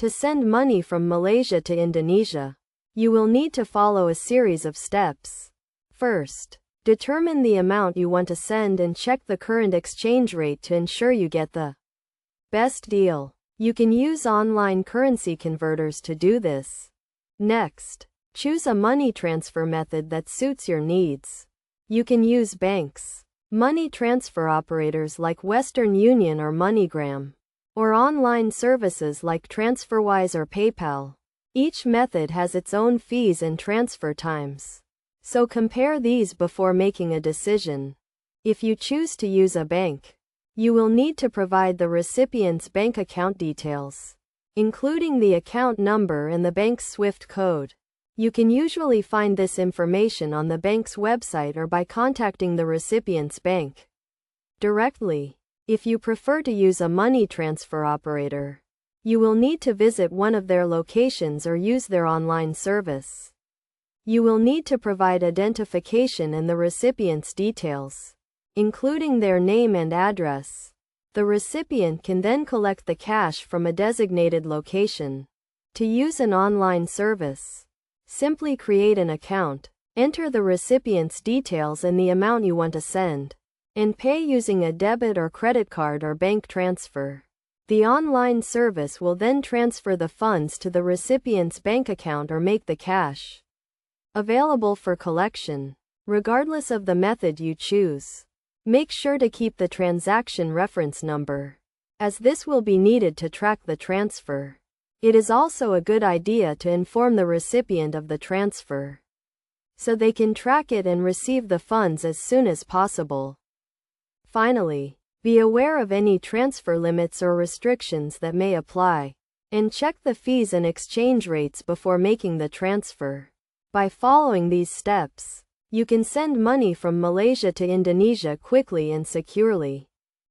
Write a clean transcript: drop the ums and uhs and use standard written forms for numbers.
To send money from Malaysia to Indonesia, you will need to follow a series of steps. First, determine the amount you want to send and check the current exchange rate to ensure you get the best deal. You can use online currency converters to do this. Next, choose a money transfer method that suits your needs. You can use banks, money transfer operators like Western Union or MoneyGram, or online services like TransferWise or PayPal. Each method has its own fees and transfer times, so compare these before making a decision. If you choose to use a bank, you will need to provide the recipient's bank account details, including the account number and the bank's SWIFT code. You can usually find this information on the bank's website or by contacting the recipient's bank directly. If you prefer to use a money transfer operator, you will need to visit one of their locations or use their online service. You will need to provide identification and the recipient's details, including their name and address. The recipient can then collect the cash from a designated location. To use an online service, simply create an account, enter the recipient's details and the amount you want to send, and pay using a debit or credit card or bank transfer. The online service will then transfer the funds to the recipient's bank account or make the cash available for collection. Regardless of the method you choose, make sure to keep the transaction reference number, as this will be needed to track the transfer. It is also a good idea to inform the recipient of the transfer, so they can track it and receive the funds as soon as possible. Finally, be aware of any transfer limits or restrictions that may apply, and check the fees and exchange rates before making the transfer. By following these steps, you can send money from Malaysia to Indonesia quickly and securely.